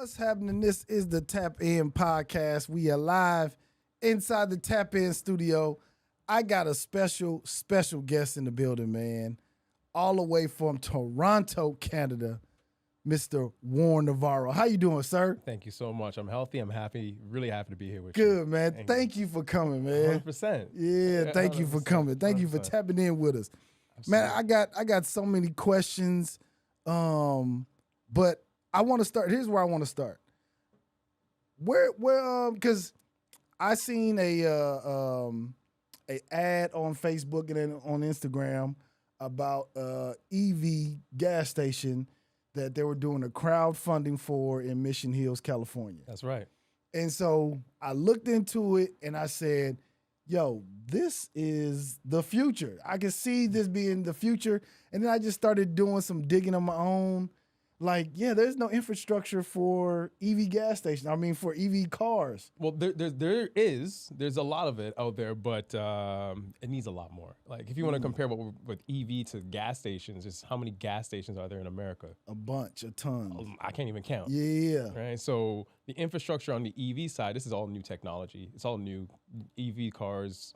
What's happening? This is the Tap In Podcast. We are live inside the Tap In studio. I got a special guest in the building, man. All the way from Toronto, Canada, Mr. Warren Navarro. How you doing, sir? Thank you so much. I'm healthy. I'm happy, really happy to be here with you. you. Good, man. Thank you for coming, man. 100%. Yeah, thank you for coming. Thank you for tapping in with us. Absolutely. Man, I got so many questions, but I want to start. Here's where I want to start. Because I seen a ad on Facebook and then on Instagram about EV gas station that they were doing a crowdfunding for in Mission Hills, California. That's right. And so I looked into it and I said, yo, this is the future. I can see this being the future. And then I just started doing some digging on my own. Like, yeah, there's no infrastructure for EV gas stations. I mean, for EV cars. Well, there's a lot of it out there, but it needs a lot more. Like, if you want to compare with EV to gas stations, just how many gas stations are there in America? A bunch, a ton. I can't even count. Yeah. Right. So the infrastructure on the EV side, this is all new technology. It's all new EV cars,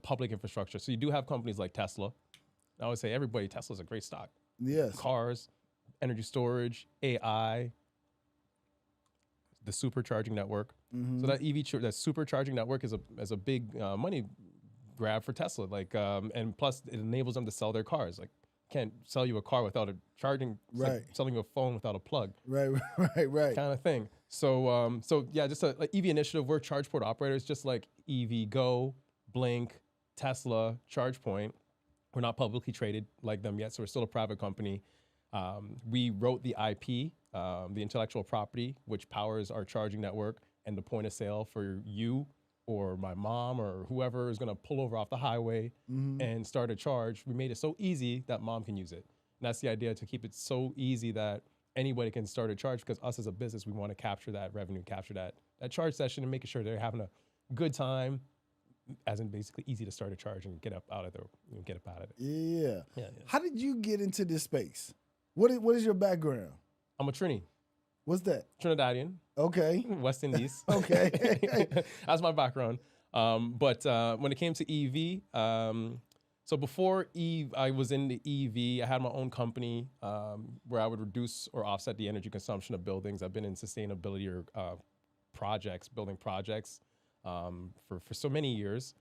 public infrastructure. So you do have companies like Tesla. I always say Tesla's a great stock. Yes. Cars, energy storage, AI, the supercharging network. Mm-hmm. So that that supercharging network is a big money grab for Tesla. Like, and plus it enables them to sell their cars. Like, can't sell you a car without a charging. It's right. like selling you a phone without a plug. Right. Kind of thing. So, yeah, just like EV initiative. We're charge port operators, just like EV Go, Blink, Tesla, ChargePoint. We're not publicly traded like them yet, so we're still a private company. We wrote the IP, the intellectual property, which powers our charging network and the point of sale for you or my mom or whoever is going to pull over off the highway and start a charge. We made it so easy that mom can use it. And that's the idea, to keep it so easy that anybody can start a charge, because us as a business, we want to capture that revenue, capture that charge session and making sure they're having a good time, as in basically easy to start a charge and get up out of it. Yeah. How did you get into this space? What is your background? I'm a Trini. What's that? Trinidadian. Okay. West Indies. Okay. That's my background. But when it came to EV, so before I was in the EV, I had my own company where I would reduce or offset the energy consumption of buildings. I've been in sustainability or building projects for so many years.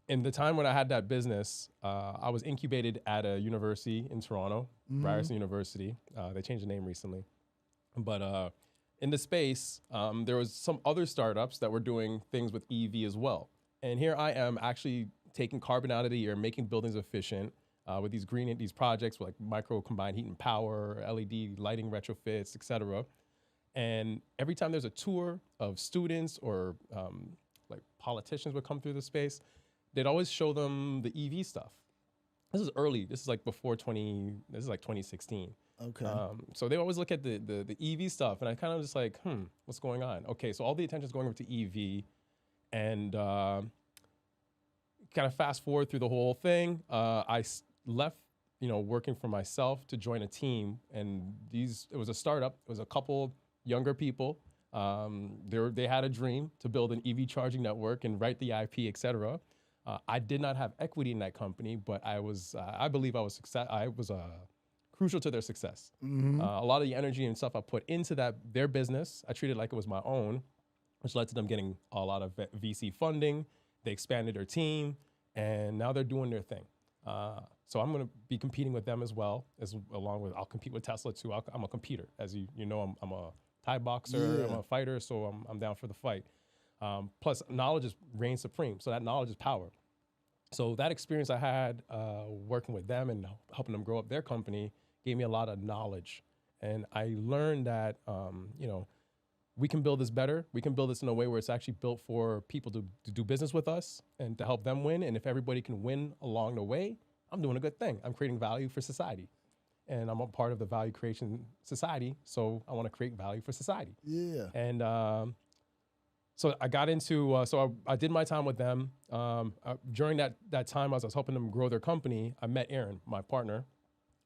In the time when I had that business, I was incubated at a university in Toronto, Ryerson University. They changed the name recently. But in the space, there was some other startups that were doing things with EV as well. And here I am actually taking carbon out of the air, making buildings efficient with these projects like micro combined heat and power, LED lighting retrofits, et cetera. And every time there's a tour of students or like politicians would come through the space, they'd always show them the EV stuff. This is early. This is like this is like 2016. Okay. So they always look at the EV stuff, and I kind of just like, what's going on? Okay, so all the attention's going over to EV, and kind of fast forward through the whole thing. I left, working for myself to join a team, and it was a startup. It was a couple younger people. They had a dream to build an EV charging network and write the IP, et cetera. I did not have equity in that company, but I believe I was crucial to their success. Mm-hmm. A lot of the energy and stuff I put into their business, I treated like it was my own, which led to them getting a lot of VC funding. They expanded their team, and now they're doing their thing. So I'm going to be competing with them as well, I'll compete with Tesla too. I'm a competitor, as you know. I'm a Thai boxer. Yeah. I'm a fighter, so I'm down for the fight. Plus, knowledge reigns supreme. So that knowledge is power. So that experience I had working with them and helping them grow up their company gave me a lot of knowledge. And I learned that, we can build this better. We can build this in a way where it's actually built for people to do business with us and to help them win. And if everybody can win along the way, I'm doing a good thing. I'm creating value for society. And I'm a part of the value creation society, so I want to create value for society. Yeah. And so I got into, I did my time with them. During that time, as I was helping them grow their company, I met Aaron, my partner,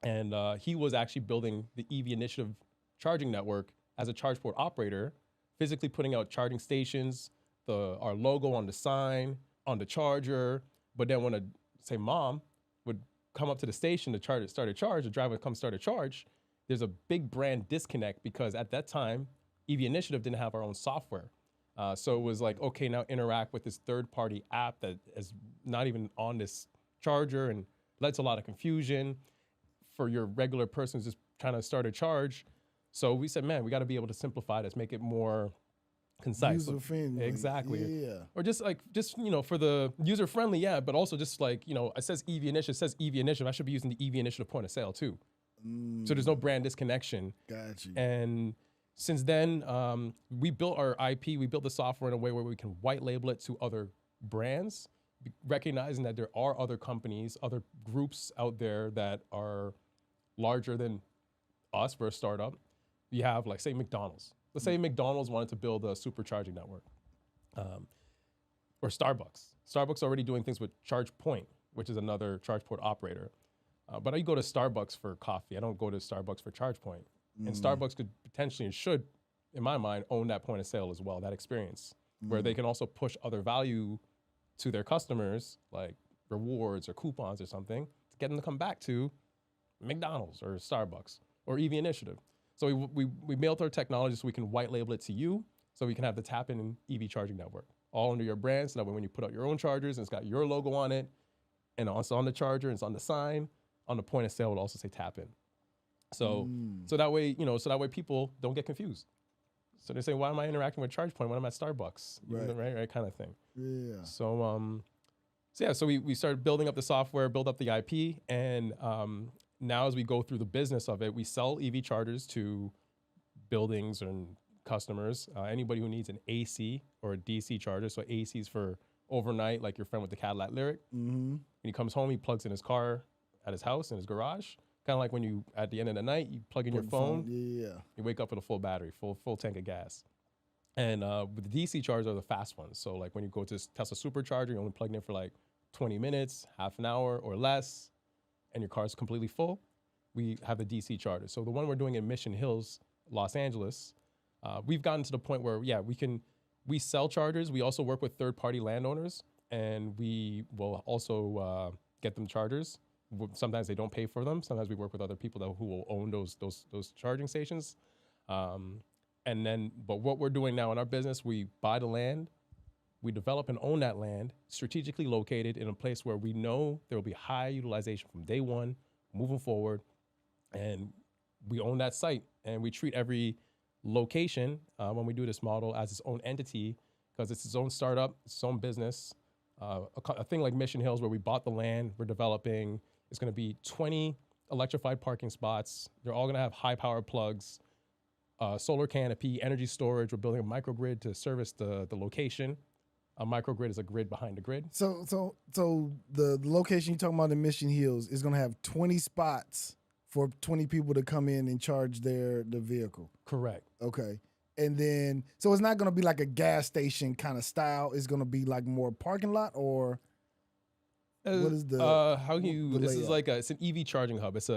and he was actually building the EV initiative charging network as a charge port operator, physically putting out charging stations, our logo on the sign, on the charger. But then when say mom would come up to the station to start a charge, the driver would come start a charge, there's a big brand disconnect because at that time, EV Initiative didn't have our own software. So it was like, okay, now interact with this third-party app that is not even on this charger and led to a lot of confusion for your regular person who's just trying to start a charge. So we said, man, we got to be able to simplify this, make it more concise. User-friendly. Exactly. Yeah. Or just for the user-friendly, yeah, but also just like, it says EV Initiative, I should be using the EV Initiative point of sale too. So there's no brand disconnection. Got you. And since then, we built our IP, we built the software in a way where we can white label it to other brands, recognizing that there are other companies, other groups out there that are larger than us for a startup. You have like, say, McDonald's. Let's say McDonald's wanted to build a supercharging network, or Starbucks. Starbucks already doing things with ChargePoint, which is another charge port operator. But I go to Starbucks for coffee. I don't go to Starbucks for ChargePoint. And Starbucks could potentially and should, in my mind, own that point of sale as well, that experience, where they can also push other value to their customers, like rewards or coupons or something, to get them to come back to McDonald's or Starbucks or EV Initiative. So we built our technology so we can white label it to you, so we can have the tap-in EV charging network, all under your brand, so that when you put out your own chargers and it's got your logo on it, and it's on the charger, and it's on the sign, on the point of sale, it will also say tap in. So that way, people don't get confused. So they say, why am I interacting with ChargePoint when I'm at Starbucks? Right, kind of thing. Yeah. So we started building up the software, build up the IP, and now as we go through the business of it, we sell EV chargers to buildings and customers, anybody who needs an AC or a DC charger. So AC is for overnight, like your friend with the Cadillac Lyric. When he comes home, he plugs in his car at his house, in his garage. Kind of like when you, at the end of the night, you plug in your phone. Yeah. You wake up with a full battery, full tank of gas. And with the DC chargers are the fast ones. So like when you go to Tesla Supercharger, you only plug in for like 20 minutes, half an hour or less, and your car is completely full. We have the DC charger. So the one we're doing in Mission Hills, Los Angeles, we've gotten to the point where, we sell chargers. We also work with third-party landowners, and we will also get them chargers. Sometimes they don't pay for them. Sometimes we work with other people who will own those charging stations. But what we're doing now in our business, we buy the land, we develop and own that land, strategically located in a place where we know there will be high utilization from day one, moving forward, and we own that site. And we treat every location when we do this model as its own entity, because it's its own startup, its own business. A thing like Mission Hills, where we bought the land, we're developing, it's going to be 20 electrified parking spots. They're all going to have high power plugs, solar canopy, energy storage. We're building a microgrid to service the location. A microgrid is a grid behind the grid. So the location you're talking about in Mission Hills is going to have 20 spots for 20 people to come in and charge the vehicle. Correct. Okay. And then, so it's not going to be like a gas station kind of style. It's going to be like more parking lot, or what is the this is like it's an EV charging hub. It's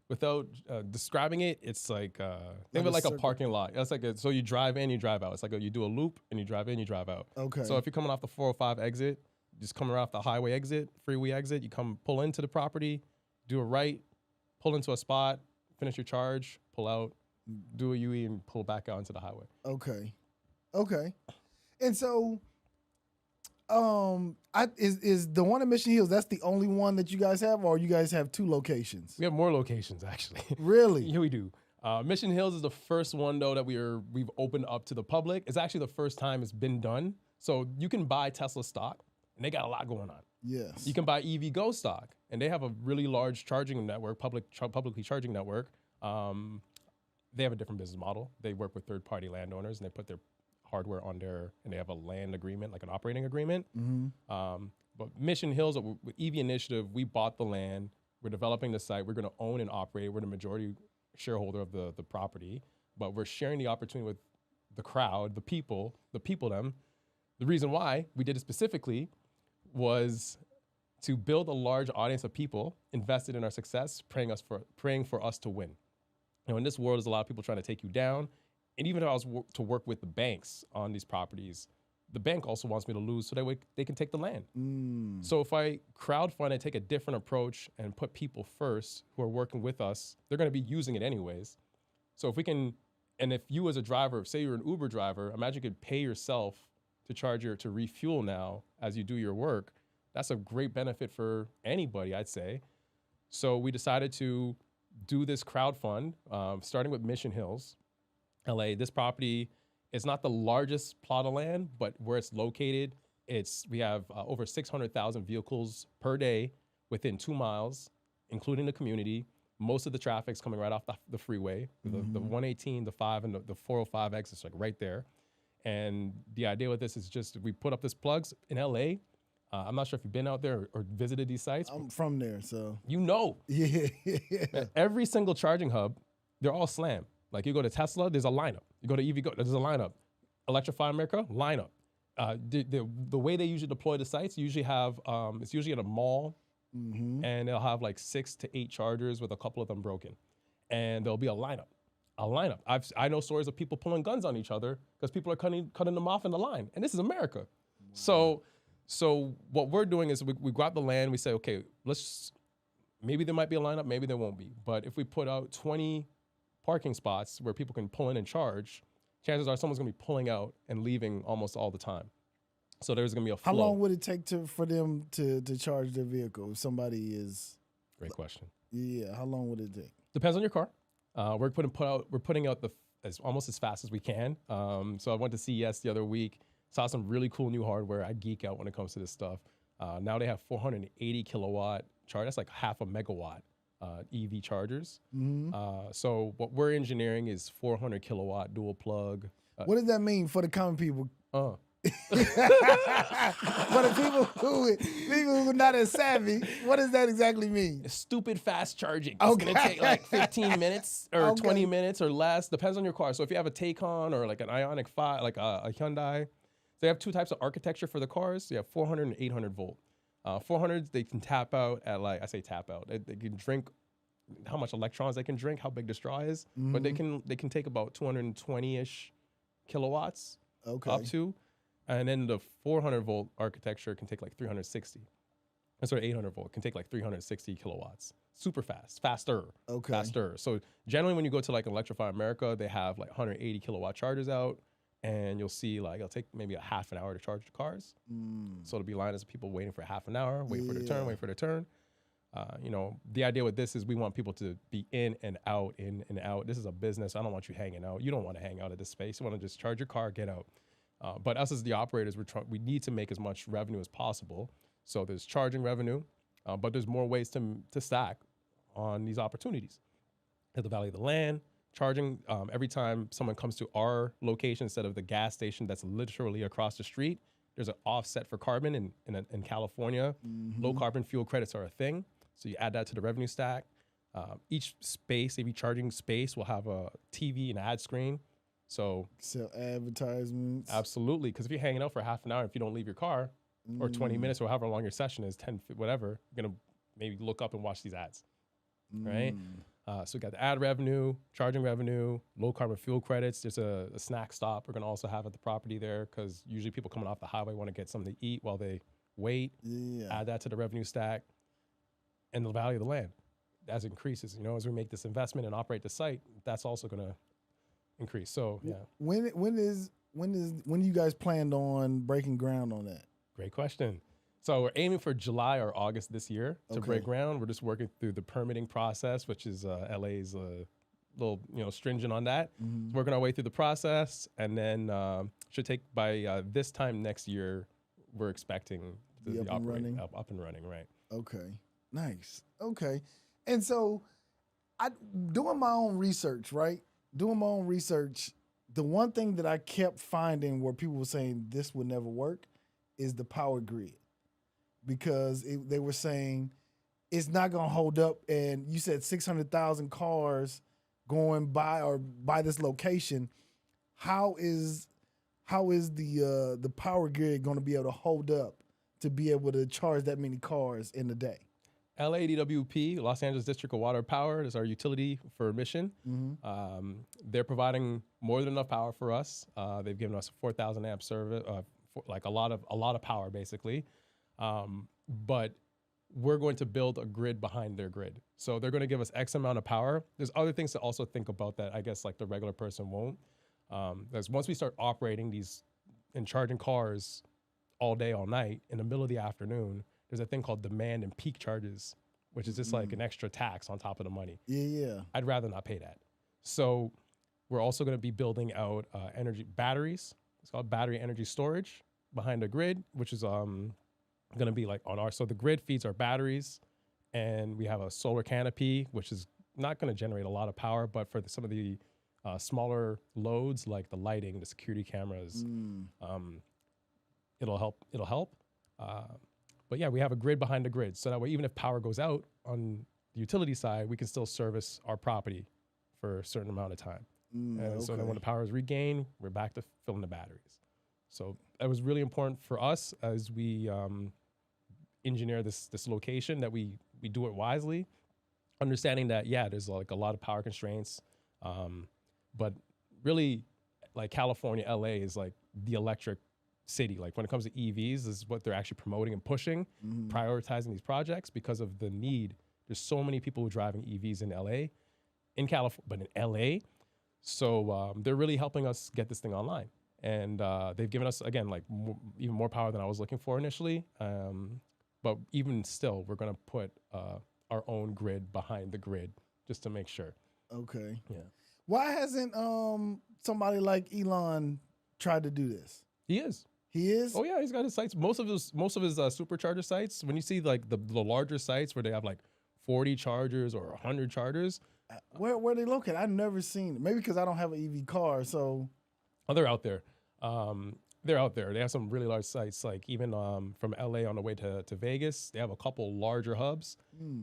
without describing it, it's like think of it like a parking lot. It's like so you drive in, you drive out. It's like you do a loop and you drive in, you drive out. Okay. So if you're coming off the 405 exit, just coming off the highway exit, freeway exit, you pull into the property, do a right, pull into a spot, finish your charge, pull out, do a UE, and pull back out into the highway. Okay. And so, is the one in Mission Hills, that's the only one that you guys have, or you guys have two locations? We have more locations, actually. Really? Yeah, we do. Mission Hills is the first one, though, that we've opened up to the public. It's actually the first time it's been done. So you can buy Tesla stock, and they got a lot going on. Yes. You can buy EVgo stock, and they have a really large charging network, publicly charging network. They have a different business model. They work with third-party landowners, and they put their hardware on and they have a land agreement, like an operating agreement. But Mission Hills, with EV Initiative, we bought the land. We're developing the site. We're going to own and operate it. We're the majority shareholder of the property, but we're sharing the opportunity with the crowd, the people. The reason why we did it specifically was to build a large audience of people invested in our success, praying for us to win. In this world, there's a lot of people trying to take you down. And even if I was to work with the banks on these properties, the bank also wants me to lose so that way they can take the land. So if I crowdfund and take a different approach and put people first who are working with us, they're going to be using it anyways. So if we can, and if you as a driver, say you're an Uber driver, imagine you could pay yourself to refuel now as you do your work. That's a great benefit for anybody, I'd say. So we decided to do this crowdfund, starting with Mission Hills, LA. This property is not the largest plot of land, but where it's located, we have over 600,000 vehicles per day within 2 miles, including the community. Most of the traffic's coming right off the freeway. The 118, the 5, and the 405 exits, like right there. And the idea with this is just we put up this plugs in LA. I'm not sure if you've been out there or visited these sites. I'm from there, so. You know. Yeah. Man, every single charging hub, they're all slammed. Like you go to Tesla, there's a lineup. You go to EVgo, there's a lineup. Electrify America, lineup. The way they usually deploy the sites, you usually have, it's usually in a mall, and they'll have like 6 to 8 chargers with a couple of them broken. And there'll be a lineup. I know stories of people pulling guns on each other because people are cutting them off in the line. And this is America. So what we're doing is we got the land, we say, okay, maybe there might be a lineup, maybe there won't be. But if we put out 20 parking spots where people can pull in and charge, chances are someone's gonna be pulling out and leaving almost all the time. So there's gonna be a flow. How long would it take for them to charge their vehicle if somebody is? Great question. Yeah, how long would it take? Depends on your car. We're putting out almost as fast as we can. So I went to CES the other week, saw some really cool new hardware. I geek out when it comes to this stuff. Now they have 480 kilowatt charge. That's like half a megawatt EV chargers. So what we're engineering is 400 kilowatt dual plug. What does that mean for the common people? For the people who are not as savvy, what does that exactly mean? Stupid fast charging. It's gonna take like 15 minutes or 20 minutes or less. Depends on your car. So if you have a Taycan or like an Ioniq 5, like a Hyundai, they have 2 types of architecture for the cars. You have 400 and 800 volt. 400s, they can tap out at I say tap out. They can drink how much electrons they can drink, how big the straw is, but they can take about 220-ish kilowatts up to. And then the 400 volt architecture can take like 360. And so 800 volt can take like 360 kilowatts. Super fast, faster. So generally when you go to like Electrify America, they have like 180 kilowatt chargers out, and you'll see like it'll take maybe a half an hour to charge the cars. So it'll be lines of people waiting for half an hour, waiting for their turn. The idea with this is we want people to be in and out. This is a business. I don't want you hanging out. You don't want to hang out at this space. You want to just charge your car, get out. But us as the operators, we need to make as much revenue as possible. So there's charging revenue, but there's more ways to stack on these opportunities. At the value of the land, charging every time someone comes to our location instead of the gas station that's literally across the street, there's an offset for carbon in California. Low carbon fuel credits are a thing. So you add that to the revenue stack. Each charging space will have a TV and ad screen. So sell advertisements. Absolutely, because if you're hanging out for half an hour, if you don't leave your car, or 20 minutes, or however long your session is, 10, whatever, you're gonna maybe look up and watch these ads, right? So we got the ad revenue, charging revenue, low carbon fuel credits. There's a snack stop we're gonna also have at the property there, because usually people coming off the highway want to get something to eat while they wait. Add that to the revenue stack, and the value of the land as it increases. As we make this investment and operate the site, that's also gonna increase. So yeah. When you guys planned on breaking ground on that? Great question. So we're aiming for July or August this year to break ground. We're just working through the permitting process, which is LA's a little stringent on that. Working our way through the process, and then should take by this time next year. We're expecting the operating up and running. Right. Okay. Nice. Okay. And so, doing my own research, right? Doing my own research, the one thing that I kept finding where people were saying this would never work is the power grid, because they were saying it's not going to hold up. And you said 600,000 cars going by this location. How is the power grid going to be able to hold up to be able to charge that many cars in a day? LADWP, Los Angeles District of Water Power, is our utility for Mission. They're providing more than enough power for us. They've given us a 4,000 amp service, like a lot of power basically. But we're going to build a grid behind their grid. So they're going to give us X amount of power. There's other things to also think about that I guess like the regular person won't. Because once we start operating these and charging cars all day, all night, in the middle of the afternoon, there's a thing called demand and peak charges, which is just like an extra tax on top of the money. Yeah. I'd rather not pay that. So we're also going to be building out energy batteries. It's called battery energy storage behind the grid, which is going to be like on our, so the grid feeds our batteries, and we have a solar canopy, which is not going to generate a lot of power, but for some of the smaller loads like the lighting, the security cameras, it'll help. But yeah, we have a grid behind the grid, so that way even if power goes out on the utility side, we can still service our property for a certain amount of time. So then when the power is regained, we're back to filling the batteries. So that was really important for us as we engineer this location, that we do it wisely, understanding that, yeah, there's like a lot of power constraints, but really like California, LA is like the electric city. Like when it comes to EVs, this is what they're actually promoting and pushing, prioritizing these projects because of the need. There's so many people driving EVs in LA, in California, but in LA. So they're really helping us get this thing online. And they've given us, again, like even more power than I was looking for initially. But even still, we're going to put our own grid behind the grid just to make sure. Okay. Yeah. Why hasn't somebody like Elon tried to do this? He is. He is? Oh yeah, he's got his sites. Most of his supercharger sites, when you see like the larger sites where they have like 40 chargers or 100 chargers. Where are they located? I've never seen it. Maybe because I don't have an EV car, so. Oh, they're out there. They're out there. They have some really large sites, like even from LA on the way to Vegas. They have a couple larger hubs.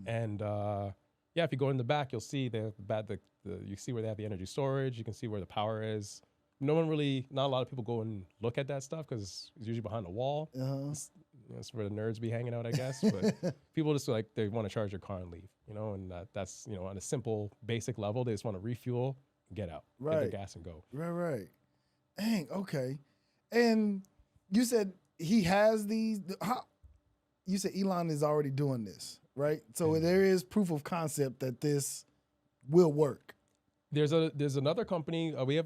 And yeah, if you go in the back, you'll see they have you see where they have the energy storage. You can see where the power is. Not a lot of people go and look at that stuff because it's usually behind a wall. That's where the nerds be hanging out, I guess. But people just like, they want to charge their car and leave, and that's, on a simple, basic level, they just want to refuel, get out, get their gas and go. Right. Dang, okay. And you said he has these, you said Elon is already doing this, right? So there is proof of concept that this will work. There's another company. We have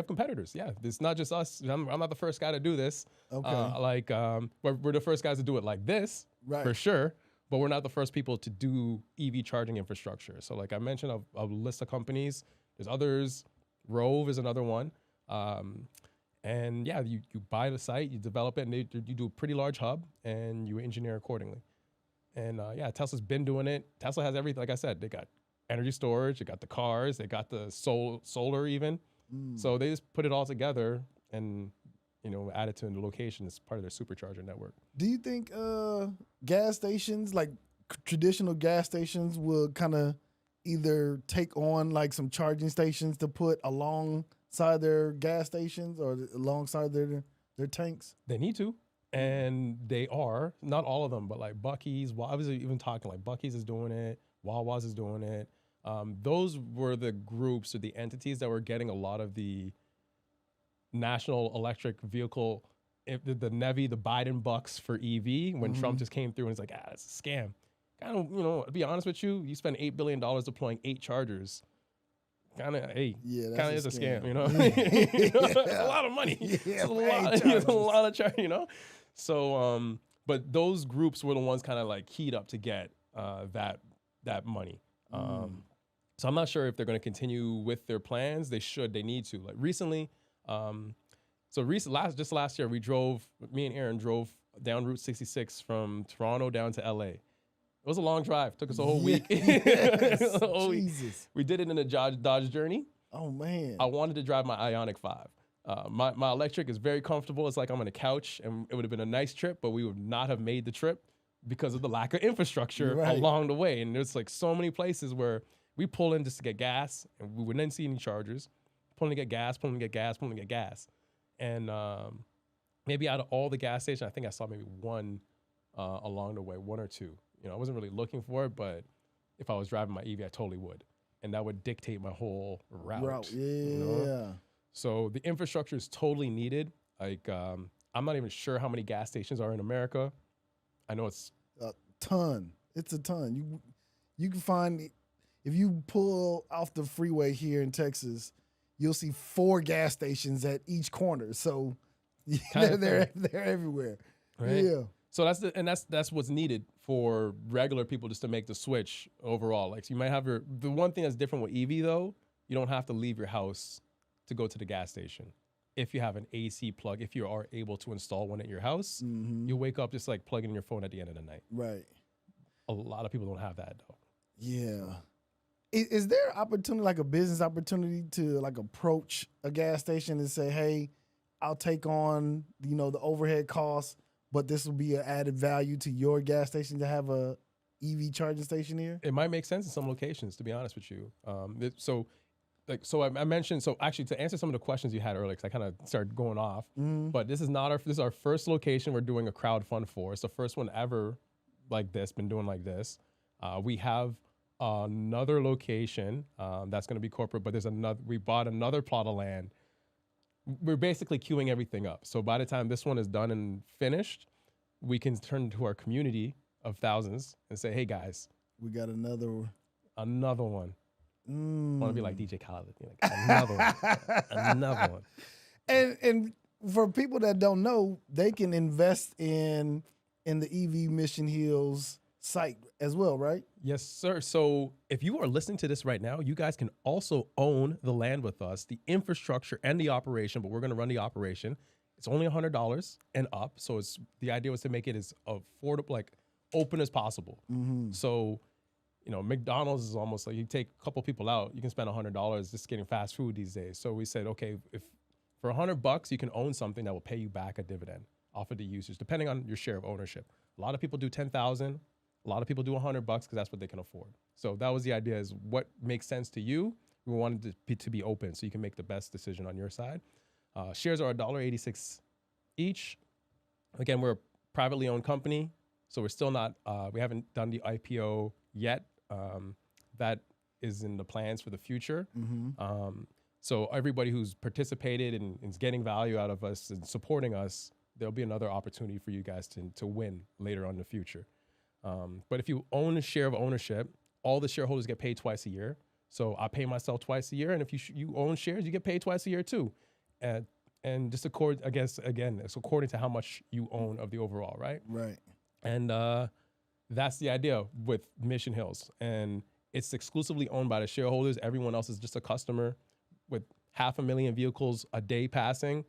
competitors. Yeah, it's not just us. I'm not the first guy to do this. Okay. We're the first guys to do it like this, right, for sure. But we're not the first people to do EV charging infrastructure. So like I mentioned, a list of companies. There's others. Rove is another one. And yeah, you buy the site, you develop it, and you do a pretty large hub, and you engineer accordingly. And yeah, Tesla's been doing it. Tesla has everything. Like I said, they got energy storage, they got the cars, they got the solar even. So they just put it all together and, add it to the location as part of their supercharger network. Do you think gas stations, like traditional gas stations, will kind of either take on like some charging stations to put alongside their gas stations or alongside their tanks? They need to. And they are, not all of them, but like Buc-ee's, I was even talking like Buc-ee's is doing it, Wawa's is doing it. Those were the groups or the entities that were getting a lot of the national electric vehicle, the NEVI, the Biden bucks for EV when Trump just came through and it's like, it's a scam. Kind of, to be honest with you, you spend $8 billion deploying 8 chargers. Kind of is a scam, It's a lot of money. It's a lot of charge, So, but those groups were the ones kind of like keyed up to get that money. So I'm not sure if they're going to continue with their plans. They should. They need to. Like recently, just last year, me and Aaron drove down Route 66 from Toronto down to LA. It was a long drive. Took us a whole week. Jesus. We did it in a Dodge Journey. Oh, man. I wanted to drive my Ioniq 5. My electric is very comfortable. It's like I'm on a couch, and it would have been a nice trip, but we would not have made the trip because of the lack of infrastructure along the way. And there's like so many places where we pull in just to get gas, and we wouldn't see any chargers. Pulling to get gas. And maybe out of all the gas stations, I think I saw maybe one along the way, one or two. I wasn't really looking for it, but if I was driving my EV, I totally would. And that would dictate my whole route. Yeah. So the infrastructure is totally needed. Like, I'm not even sure how many gas stations are in America. I know it's A ton. It's a ton. You can find, if you pull off the freeway here in Texas, you'll see 4 gas stations at each corner. So they're everywhere. right. Yeah. So that's what's needed for regular people just to make the switch overall. Like, so you might have the one thing that's different with EV though, you don't have to leave your house to go to the gas station. If you have an AC plug, if you are able to install one at your house, you wake up just like plugging in your phone at the end of the night. Right. A lot of people don't have that though. Yeah. Is there opportunity, like a business opportunity, to like approach a gas station and say, hey, I'll take on, the overhead costs, but this will be an added value to your gas station to have a EV charging station here? It might make sense in some locations, to be honest with you. I mentioned, so actually to answer some of the questions you had earlier, because I kind of started going off, but this is our first location we're doing a crowd fund for. It's the first one ever like this, been doing like this. We have another location that's going to be corporate, but we bought another plot of land. We're basically queuing everything up. So by the time this one is done and finished, we can turn to our community of thousands and say, hey guys, we got another one. I want to be like DJ Khaled, like another one, another one. And for people that don't know, they can invest in the EV Mission Hills site as well, right? Yes, sir. So if you are listening to this right now, you guys can also own the land with us, the infrastructure and the operation, but we're going to run the operation. It's only $100 and up. So the idea was to make it as affordable, like open as possible. So, McDonald's is almost like you take a couple people out, you can spend $100 just getting fast food these days. So we said, okay, if for $100, you can own something that will pay you back a dividend off of the usage, depending on your share of ownership. A lot of people do 10,000. A lot of people do $100 because that's what they can afford. So that was the idea: is what makes sense to you. We wanted to be open so you can make the best decision on your side. Shares are $1.86 each. Again, we're a privately owned company, so we're still not. We haven't done the IPO yet. That is in the plans for the future. So everybody who's participated and is getting value out of us and supporting us, there'll be another opportunity for you guys to win later on in the future. But if you own a share of ownership, all the shareholders get paid twice a year. So I pay myself twice a year, and if you own shares, you get paid twice a year too. And just it's according to how much you own of the overall, right? Right. And that's the idea with Mission Hills, and it's exclusively owned by the shareholders. Everyone else is just a customer. With 500,000 vehicles a day passing,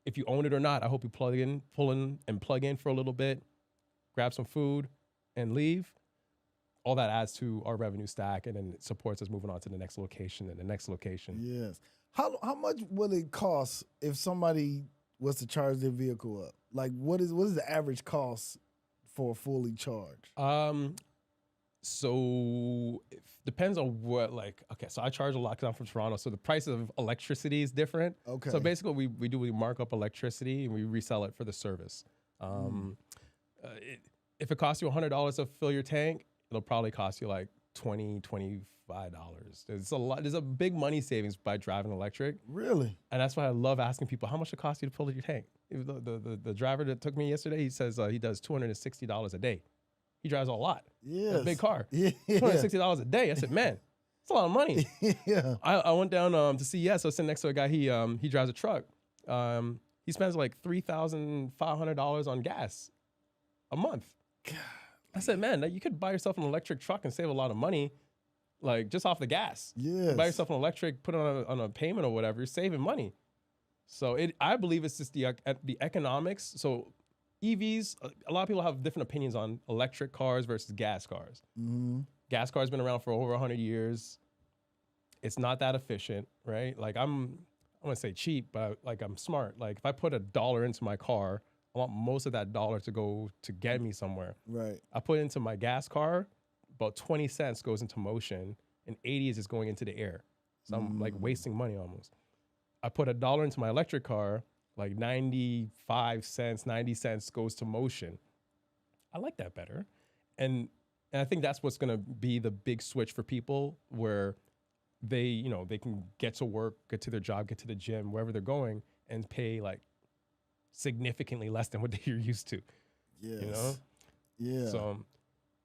if you own it or not, I hope you pull in for a little bit, grab some food, and leave. All that adds to our revenue stack, and then it supports us moving on to the next location and the next location. Yes. How much will it cost if somebody was to charge their vehicle up? Like, what is the average cost for fully charged? So it depends on what, so I charge a lot because I'm from Toronto. So the price of electricity is different. Okay. So basically we mark up electricity and we resell it for the service. If it costs you $100 to fill your tank, it'll probably cost you like $20, $25. There's a big money savings by driving electric. Really? And that's why I love asking people, how much it costs you to fill your tank? The driver that took me yesterday, he says he does $260 a day. He drives a lot. Yeah. A big car. Yeah. $260 a day. I said, man, it's a lot of money. Yeah. I went down to CES. I was sitting next to a guy. He drives a truck. He spends like $3,500 on gas a month. God. I said, man, you could buy yourself an electric truck and save a lot of money, like just off the gas. Yes. Buy yourself an electric, put it on a payment or whatever. You're saving money. So I believe it's just the economics. So EVs, a lot of people have different opinions on electric cars versus gas cars. Gas cars been around for over 100 years. It's not that efficient, right? Like I want to say cheap, but like I'm smart. Like if I put $1 into my car, I want most of that dollar to go to get me somewhere. Right. I put into my gas car, about 20 cents goes into motion, and 80 is just going into the air. So I'm like wasting money almost. I put $1 into my electric car, like 95 cents, 90 cents goes to motion. I like that better. and I think that's what's going to be the big switch for people, where they they can get to work, get to their job, get to the gym, wherever they're going, and pay like significantly less than what they're used to. Yes. You know? Yeah. So,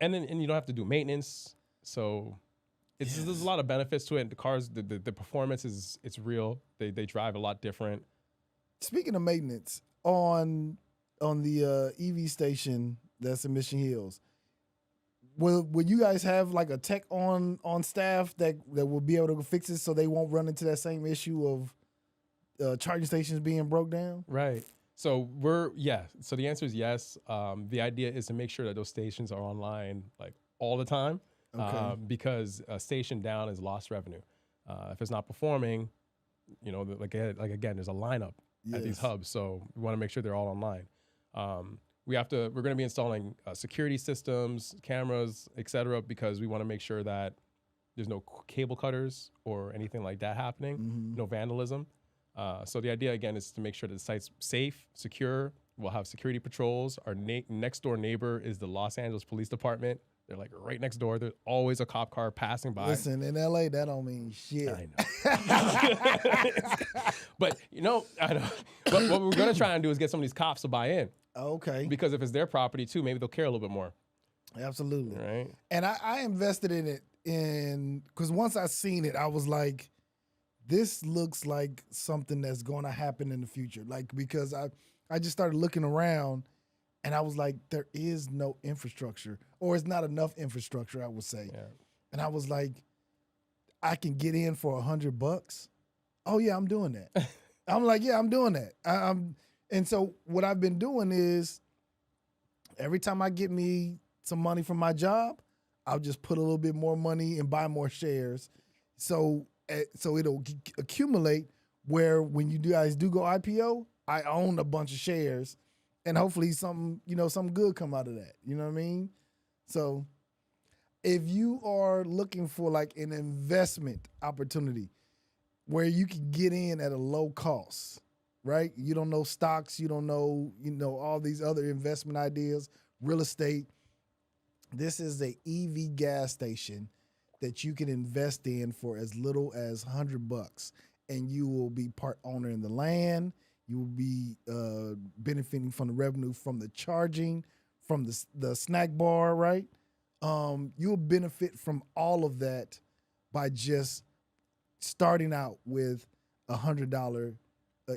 and you don't have to do maintenance. So there's a lot of benefits to it. The cars, the performance it's real. They drive a lot different. Speaking of maintenance, on the EV station that's in Mission Hills, will you guys have like a tech on staff that will be able to fix it so they won't run into that same issue of charging stations being broke down? Right. So So the answer is yes. The idea is to make sure that those stations are online like all the time, because a station down is lost revenue. If it's not performing, like again, there's a lineup at these hubs, so we want to make sure they're all online. We're going to be installing security systems, cameras, etc., because we want to make sure that there's no cable cutters or anything like that happening, no vandalism. So the idea, again, is to make sure that the site's safe, secure. We'll have security patrols. Our next door neighbor is the Los Angeles Police Department. They're like right next door. There's always a cop car passing by. Listen, in LA, that don't mean shit. I know. But, I know. But what we're going to try and do is get some of these cops to buy in. Okay. Because if it's their property too, maybe they'll care a little bit more. Absolutely. Right. And I invested in it because once I seen it, I was like, this looks like something that's going to happen in the future. Like, because I just started looking around and I was like, there is no infrastructure, or it's not enough infrastructure, I would say. Yeah. And I was like, I can get in for $100. Oh yeah, I'm doing that. I'm like, yeah, I'm doing that. And so what I've been doing is every time I get me some money from my job, I'll just put a little bit more money and buy more shares. So it'll accumulate where when you guys do go IPO, I own a bunch of shares, and hopefully something good come out of that. You know what I mean? So if you are looking for like an investment opportunity where you can get in at a low cost, right? You don't know stocks, you don't know, all these other investment ideas, real estate. This is a EV gas station that you can invest in for as little as $100, and you will be part owner in the land. You will be benefiting from the revenue from the charging, from the snack bar, right? You'll benefit from all of that by just starting out with $100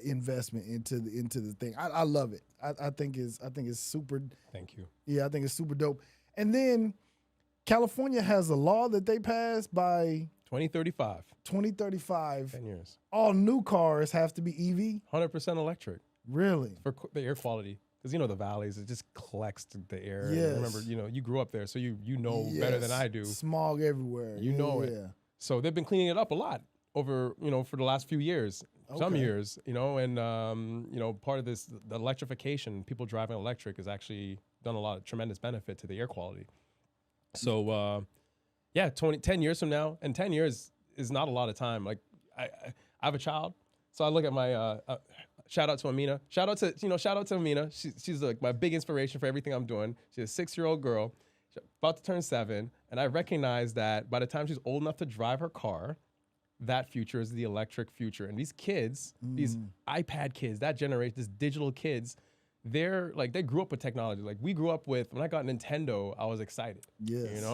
investment into the thing. I love it. I think it's super. Thank you. Yeah, I think it's super dope. And then California has a law that they passed by 2035. 2035. 10 years. All new cars have to be EV. 100% electric. Really? For the air quality. Because the valleys, it just collects the air. Yes. Remember, you grew up there, so you know better than I do. Smog everywhere. You know it. So they've been cleaning it up a lot over, for the last few years. Okay. Some years, and part of this, the electrification, people driving electric has actually done a lot of tremendous benefit to the air quality. So, 10 years from now, and 10 years is not a lot of time. Like I have a child, so I look at my, shout out to Amina. Shout out to Amina. She's like my big inspiration for everything I'm doing. She's a 6-year-old girl, she's about to turn 7. And I recognize that by the time she's old enough to drive her car, that future is the electric future. And these kids, these iPad kids, that generation, these digital kids, they grew up with technology. Like we grew up with, when I got Nintendo, I was excited. Yes.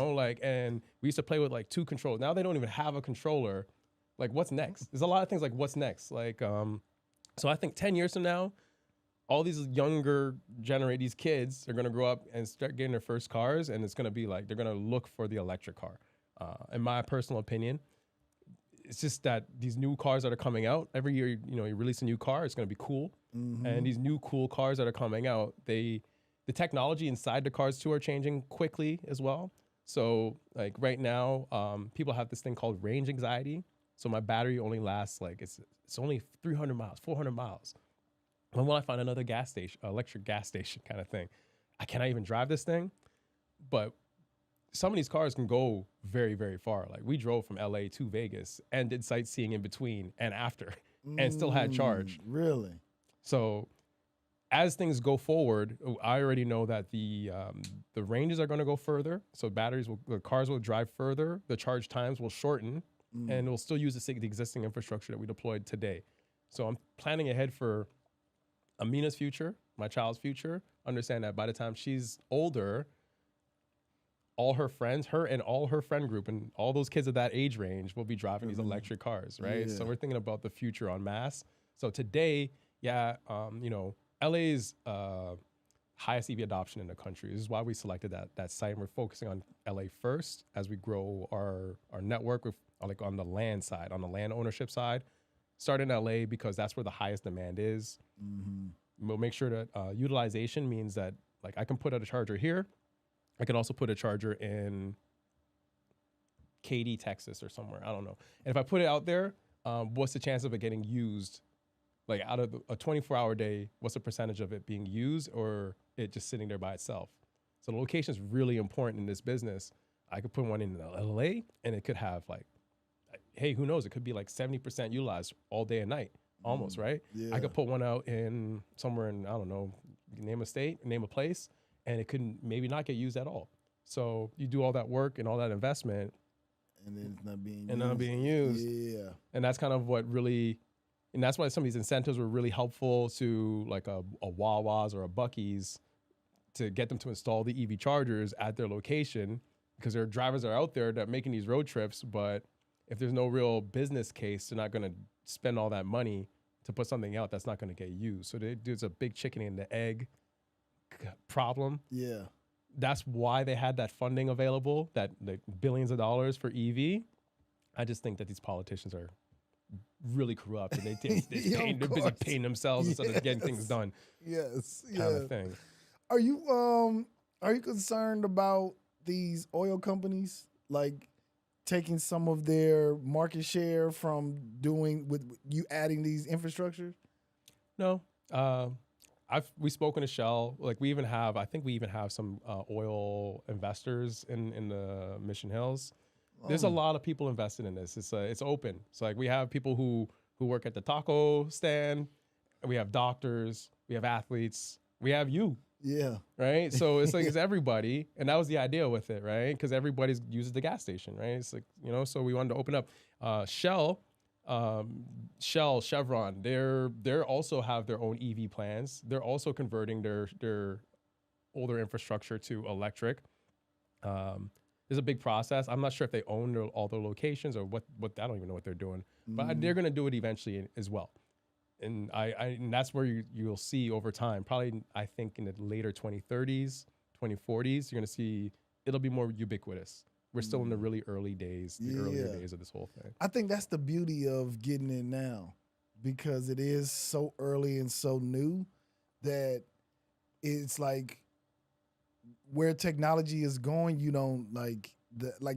And we used to play with like 2 controllers. Now they don't even have a controller. Like what's next? There's a lot of things like what's next? Like, so I think 10 years from now, all these younger these kids are going to grow up and start getting their first cars, and it's going to be like they're going to look for the electric car. In my personal opinion, it's just that these new cars that are coming out every year, you release a new car, it's going to be cool. Mm-hmm. And these new cool cars that are coming out, the technology inside the cars too are changing quickly as well. So like right now, people have this thing called range anxiety. So my battery only lasts it's only 300 miles, 400 miles. When will I find another gas station, electric gas station kind of thing? I cannot even drive this thing. But some of these cars can go very, very far. Like we drove from LA to Vegas and did sightseeing in between and after and still had charge. Really? So as things go forward, I already know that the ranges are going to go further. So the cars will drive further. The charge times will shorten, and we'll still use the existing infrastructure that we deployed today. So I'm planning ahead for Amina's future, my child's future. Understand that by the time she's older, all her friends, her and all her friend group, and all those kids of that age range will be driving these electric cars, right? Yeah. So we're thinking about the future en masse. So today, LA's highest EV adoption in the country. This is why we selected that site. And we're focusing on LA first as we grow our network with like on the land side, on the land ownership side. Start in LA because that's where the highest demand is. We'll make sure that utilization means that like I can put out a charger here. I can also put a charger in Katy, Texas or somewhere. I don't know. And if I put it out there, what's the chance of it getting used? Like out of a 24-hour day, what's the percentage of it being used or it just sitting there by itself? So the location is really important in this business. I could put one in LA and it could have like, hey, who knows? It could be like 70% utilized all day and night, almost, right? Yeah. I could put one out in somewhere in, I don't know, name a state, name a place, and it could maybe not get used at all. So you do all that work and all that investment. And then it's not being used. Yeah. And that's kind of what really, and that's why some of these incentives were really helpful to like a Wawa's or a Buc-ee's to get them to install the EV chargers at their location because there are drivers that are out there that are making these road trips, but if there's no real business case, they're not going to spend all that money to put something out that's not going to get used. So there's a big chicken and the egg problem. Yeah. That's why they had that funding available, that like billions of dollars for EV. I just think that these politicians are really corrupt and they're busy paying themselves instead of getting things done. Yes. Kind of thing. Are you concerned about these oil companies like taking some of their market share from doing with you adding these infrastructures? No. We've spoken to Shell. Like I think we even have some oil investors in the Mission Hills. There's a lot of people invested in this. It's open. So like we have people who work at the taco stand. We have doctors. We have athletes. We have you. Yeah. Right. So it's like it's everybody, and that was the idea with it, right? Because everybody uses the gas station, right? It's like so we wanted to open up. Shell, Chevron, they're also have their own EV plans. They're also converting their older infrastructure to electric. There's a big process. I'm not sure if they own all their locations or what I don't even know what they're doing, but they're going to do it eventually as well. And and that's where you'll see over time, probably I think in the later 2030s, 2040s, you're going to see it'll be more ubiquitous. We're still in the really early days, earlier days of this whole thing. I think that's the beauty of getting in now because it is so early and so new that it's like where technology is going, you don't like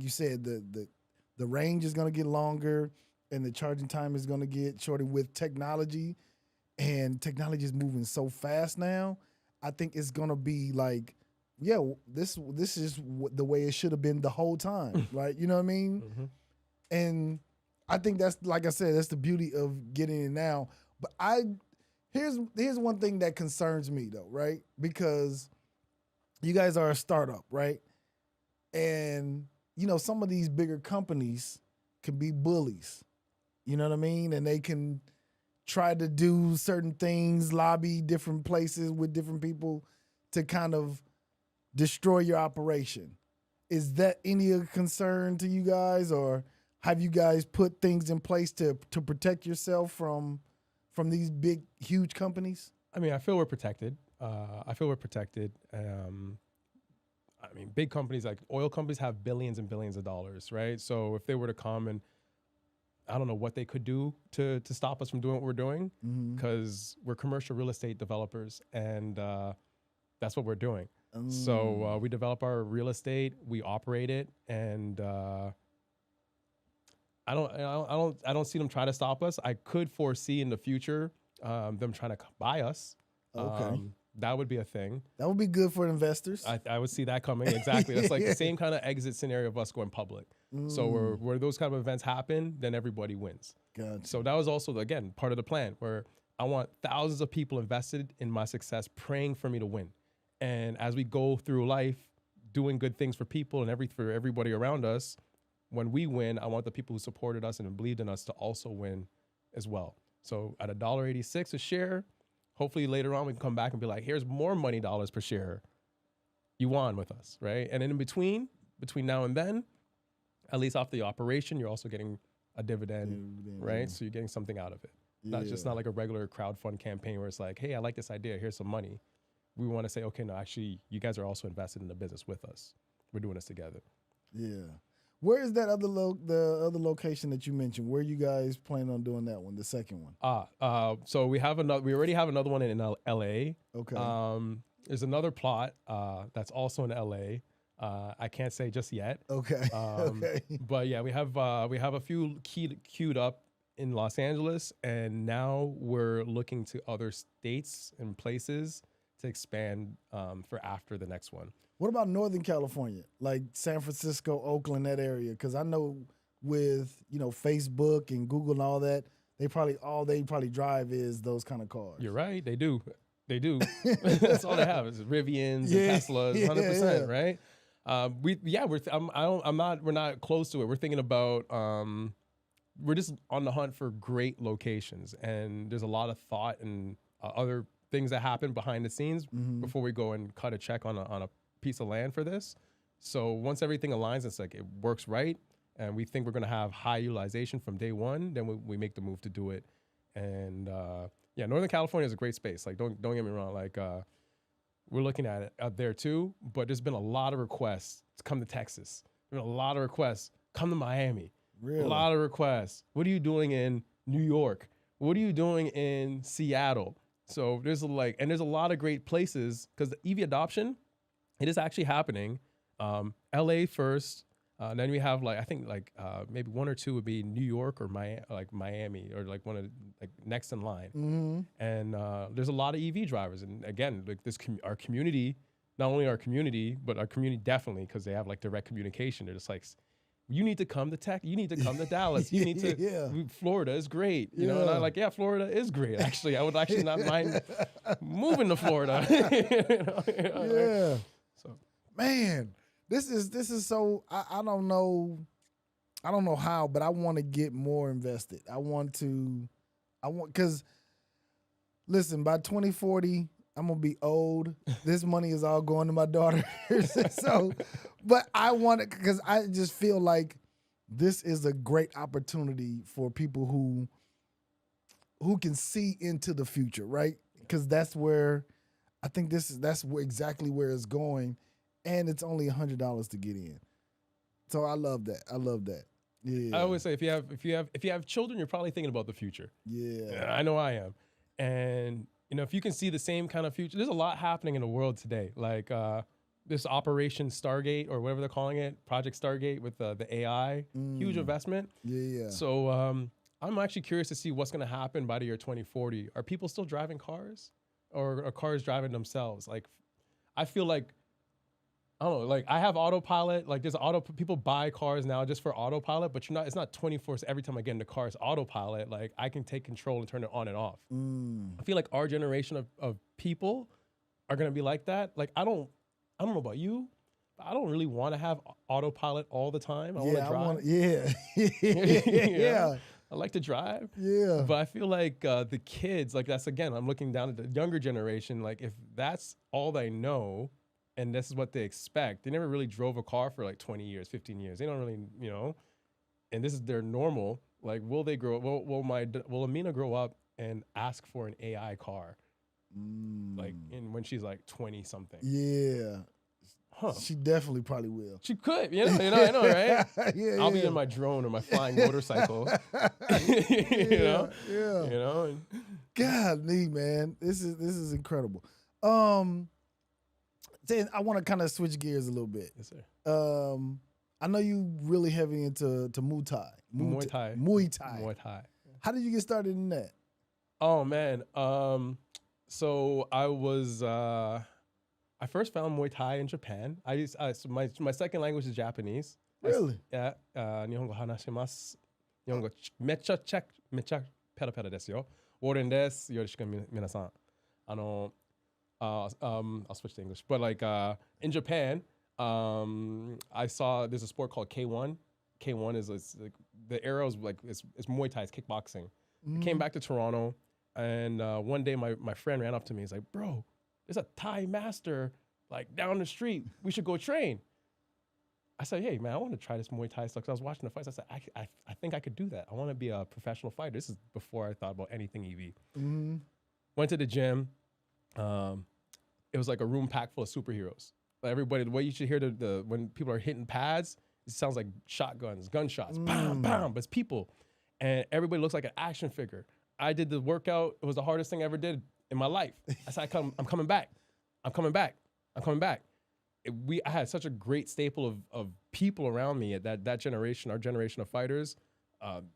you said, the range is going to get longer and the charging time is going to get shorter with technology, and technology is moving so fast now. I think it's going to be like, yeah, this is the way it should have been the whole time, right? You know what I mean? Mm-hmm. And I think that's, like I said, that's the beauty of getting it now. But here's one thing that concerns me though, right? Because you guys are a startup, right? And some of these bigger companies can be bullies. You know what I mean? And they can try to do certain things, lobby different places with different people to kind of destroy your operation. Is that any concern to you guys, or have you guys put things in place to protect yourself from these big, huge companies? I mean, I feel we're protected. Big companies like oil companies have billions and billions of dollars, right? So if they were to come and I don't know what they could do to stop us from doing what we're doing, because we're commercial real estate developers, and that's what we're doing. So we develop our real estate, we operate it, and I don't see them trying to stop us. I could foresee in the future them trying to buy us. Okay. That would be a thing. That would be good for investors. I would see that coming. Exactly. That's like the same kind of exit scenario of us going public. So where those kind of events happen, then everybody wins. Gotcha. So that was also, again, part of the plan where I want thousands of people invested in my success, praying for me to win. And as we go through life, doing good things for people and for everybody around us, when we win, I want the people who supported us and believed in us to also win as well. So at $1.86 a share, hopefully later on we can come back and be like, here's more money dollars per share. You won with us, right? And in between now and then, at least off the operation, you're also getting a dividend, right? So you're getting something out of it. Not like a regular crowdfund campaign where it's like, hey, I like this idea, here's some money. We want to say, okay, no, actually, you guys are also invested in the business with us. We're doing this together. Yeah. Where is that the other location that you mentioned? Where you guys plan on doing that one, the second one? So we already have another one in LA. Okay. There's another plot that's also in LA. I can't say just yet. Okay. Okay. But yeah, we have a few queued up in Los Angeles, and now we're looking to other states and places to expand for after the next one. What about Northern California, like San Francisco, Oakland, that area? Because I know with Facebook and Google and all that, they probably drive is those kind of cars. You're right. They do. That's all they have is Rivians and Teslas, 100%, right? We're not close to it. We're thinking about we're just on the hunt for great locations, and there's a lot of thought and other things that happen behind the scenes before we go and cut a check on a piece of land for this. So once everything aligns, it's like it works right, and we think we're going to have high utilization from day one, then we make the move to do it. And Northern California is a great space. Like don't get me wrong, like we're looking at it out there too, but there's been a lot of requests to come to Texas. There's been a lot of requests, come to Miami. Really? A lot of requests. What are you doing in New York? What are you doing in Seattle? So there's a lot of great places because the EV adoption, it is actually happening. LA first, then we have maybe one or two would be New York or Miami or like one of next in line. Mm-hmm. And there's a lot of EV drivers, and again, like our community, not only our community, but our community definitely because they have like direct communication. They're just like, you need to come to Tech. You need to come to Dallas. You need to. Florida is great. You know, and I'm like, Florida is great. Actually, I would actually not mind moving to Florida. Yeah. So, man, this is so. I don't know how, but I want to get more invested. Because listen, by 2040. I'm gonna be old. This money is all going to my daughter. So, but I want it because I just feel like this is a great opportunity for people who can see into the future, right? Because that's where I think exactly where it's going, and it's only $100 to get in. So I love that. Yeah. I always say if you have children, you're probably thinking about the future. Yeah. I know I am, and. If you can see the same kind of future, there's a lot happening in the world today. Like this Operation Stargate or whatever they're calling it, Project Stargate with the AI, huge investment. Yeah. So I'm actually curious to see what's going to happen by the year 2040. Are people still driving cars, or are cars driving themselves? Like, I feel like, I don't know, like I have autopilot, like people buy cars now just for autopilot, but it's not 24 every time I get in the car, it's autopilot. Like I can take control and turn it on and off. I feel like our generation of people are going to be like that. Like I don't know about you, but I don't really want to have autopilot all the time. I want to drive. Yeah. I like to drive. Yeah. But I feel like the kids, like that's, again, I'm looking down at the younger generation. Like if that's all they know, and this is what they expect. They never really drove a car for like 20 years, 15 years. They don't really, and this is their normal. Like, will they grow? Will Amina grow up and ask for an AI car? Like, when she's like 20 something. Yeah. Huh. She definitely probably will. She could, I know, right? I'll be Yeah. in my drone or my flying motorcycle. Yeah. And Golly, man, this is incredible. I want to kind of switch gears a little bit. Yes, sir. I know you really heavy into Muay Thai. Muay Thai. How did you get started in that? Oh man. So I was I first found Muay Thai in Japan. So my second language is Japanese. Really? Yeah. 日本語話します。日本語めっちゃペラペラですよ。Warden des, yoroshiku minasan. I'll switch to English. But like in Japan, I saw there's a sport called K1. K1 is like the arrows like it's Muay Thai, it's kickboxing. I came back to Toronto, and one day my friend ran up to me. He's like, "Bro, there's a Thai master like down the street. We should go train." I said, "Hey man, I want to try this Muay Thai stuff." Because I was watching the fights. I said, I think I could do that. I want to be a professional fighter. This is before I thought about anything EV. Went to the gym. It was like a room packed full of superheroes. Like everybody, the way you should hear the when people are hitting pads, it sounds like shotguns, gunshots, bam, bam. But it's people, and everybody looks like an action figure. I did the workout. It was the hardest thing I ever did in my life. I said, I'm coming back. I'm coming back. I'm coming back. I had such a great staple of people around me at that generation, our generation of fighters.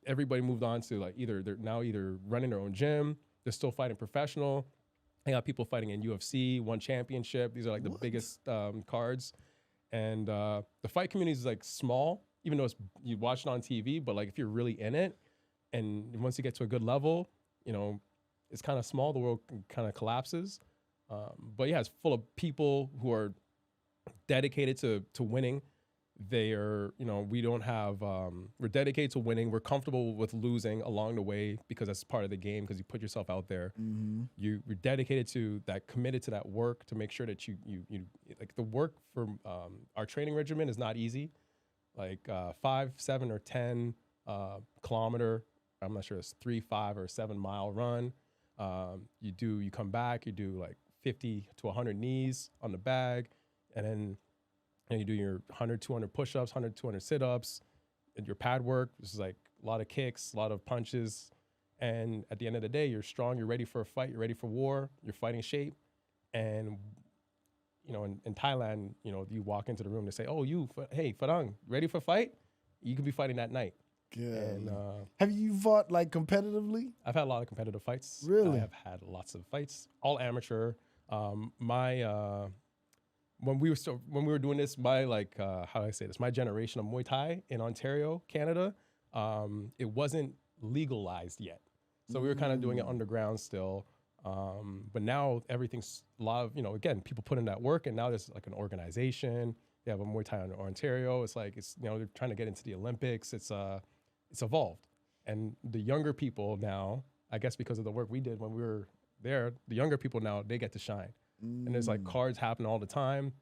Everybody moved on to like they're now either running their own gym, they're still fighting professional. I got people fighting in UFC, one championship. These are like the biggest cards. And the fight community is like small, even though you watch it on TV, but like if you're really in it, and once you get to a good level, you know, it's kind of small, the world kind of collapses. But yeah, it's full of people who are dedicated to winning. They are, you know, we don't have, we're dedicated to winning. We're comfortable with losing along the way because that's part of the game because you put yourself out there. You're dedicated to that, committed to that work to make sure that you like the work for our training regimen is not easy. Like 5, 7, or 10 kilometer, I'm not sure it's 3, 5, or 7 mile run. You come back, you do like 50 to 100 knees on the bag, and then you do your 100, 200 push-ups, 100, 200 sit-ups, and your pad work. This is like a lot of kicks, a lot of punches. And at the end of the day, you're strong, you're ready for a fight, you're ready for war, you're fighting shape. And, you know, in Thailand, you know, you walk into the room, they say, "Oh, hey, Farang, ready for a fight?" You could be fighting that night. And, have you fought like competitively? I've had a lot of competitive fights. Really? I have had lots of fights, all amateur. When we were doing this, my how do I say this? My generation of Muay Thai in Ontario, Canada, it wasn't legalized yet, so we were kind of doing it underground still. But now everything's a lot of, you know, again, people put in that work, and now there's like an organization. They have a Muay Thai in Ontario. It's like you know, they're trying to get into the Olympics. It's evolved, and the younger people now, I guess because of the work we did when we were there, the younger people now they get to shine. And there's like cards happening all the time.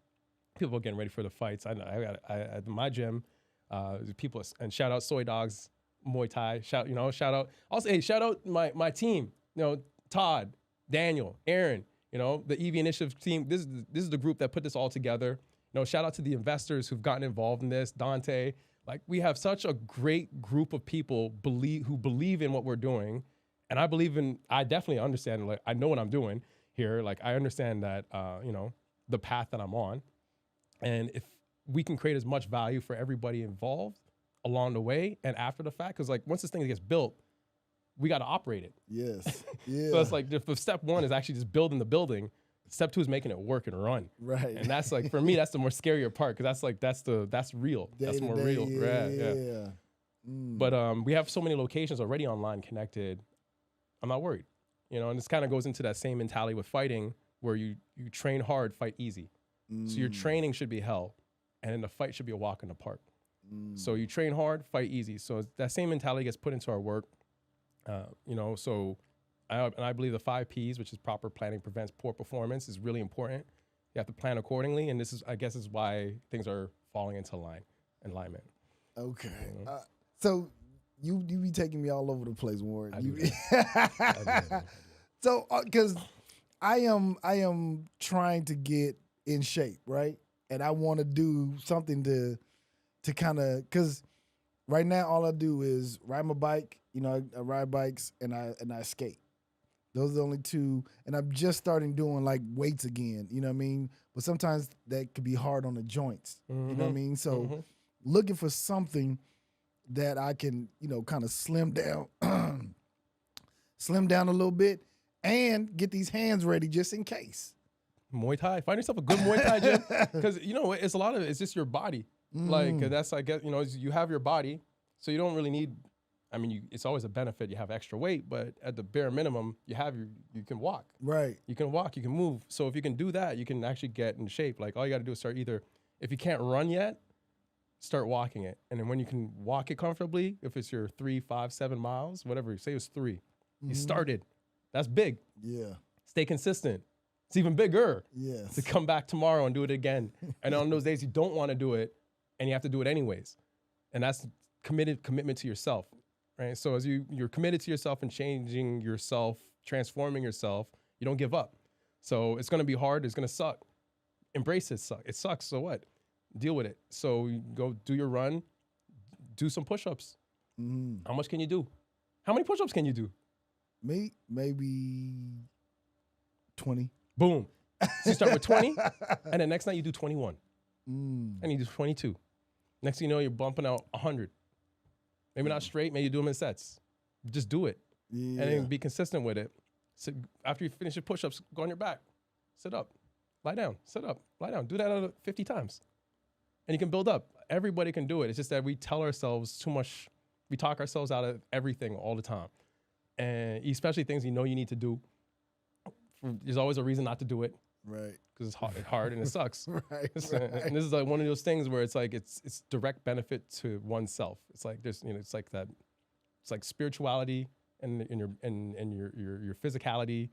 People are getting ready for the fights. I at my gym, people, and shout out Soy Dogs Muay Thai. Shout out. Also, hey, shout out my team. You know, Todd, Daniel, Aaron. You know, the EV Initiative team. This is the group that put this all together. You know, shout out to the investors who've gotten involved in this. Dante. Like we have such a great group of people who believe in what we're doing, and I definitely understand. Like I know what I'm doing here. Like I understand that, you know, the path that I'm on. And if we can create as much value for everybody involved along the way and after the fact, because like once this thing gets built, we got to operate it. Yes. Yeah. So it's like if step one is actually just building the building, step two is making it work and run. Right. And that's like, for me, that's the more scarier part because that's real. That's more real. Yeah. But we have so many locations already online connected. I'm not worried. You know, and this kind of goes into that same mentality with fighting where you train hard, fight easy. So your training should be hell, and then the fight should be a walk in the park. So you train hard, fight easy. So that same mentality gets put into our work. You know, so I believe the 5 Ps, which is proper planning prevents poor performance, is really important. You have to plan accordingly, and this is, I guess, is why things are falling into alignment. Okay. So you be taking me all over the place, Warren. So, because I am trying to get in shape, right? And I want to do something to kind of, because right now all I do is ride my bike. You know, I ride bikes and I skate. Those are the only two. And I'm just starting doing like weights again. You know what I mean? But sometimes that could be hard on the joints. You know what I mean? So looking for something that I can, you know, kind of slim down a little bit and get these hands ready just in case. Muay Thai. Find yourself a good Muay Thai gym. Because, you know, it's a lot of it's just your body. Like, that's, I guess, you know, you have your body, so you don't really need I mean, it's always a benefit. You have extra weight, but at the bare minimum, you can walk. Right. You can walk, you can move. So if you can do that, you can actually get in shape. Like all you got to do is start either, if you can't run yet, start walking it. And then when you can walk it comfortably, if it's your 3, 5, 7 miles, whatever, say it's 3, you started. That's big. Yeah. Stay consistent. It's even bigger Yes. to come back tomorrow and do it again. And on those days you don't want to do it and you have to do it anyways. And that's commitment to yourself, right? So as you're committed to yourself and changing yourself, transforming yourself, you don't give up. So it's going to be hard. It's going to suck. Embrace it. It sucks. So what? Deal with it. So you go do your run, do some push-ups. How much can you do? How many push-ups can you do? Me, maybe 20. Boom. So you start with 20, and then next night you do 21. And you do 22. Next thing you know, you're bumping out 100. Maybe not straight, maybe you do them in sets. Just do it. Yeah. And then be consistent with it. So after you finish your push-ups, go on your back. Sit up. Lie down. Sit up. Lie down. Do that 50 times. And you can build up. Everybody can do it. It's just that we tell ourselves too much. We talk ourselves out of everything all the time. And especially things you know you need to do. There's always a reason not to do it. Right. Because it's hard and it sucks. Right. And this is like one of those things where it's like it's direct benefit to oneself. It's like there's it's like that. It's like spirituality and your physicality.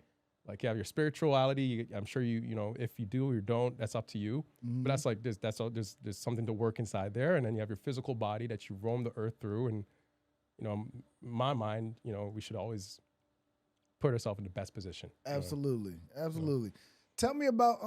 Like you have your spirituality. I'm sure if you do or you don't, that's up to you. But that's like there's something to work inside there, and then you have your physical body that you roam the earth through. And in my mind, we should always put ourselves in the best position. Absolutely. Absolutely. Tell me about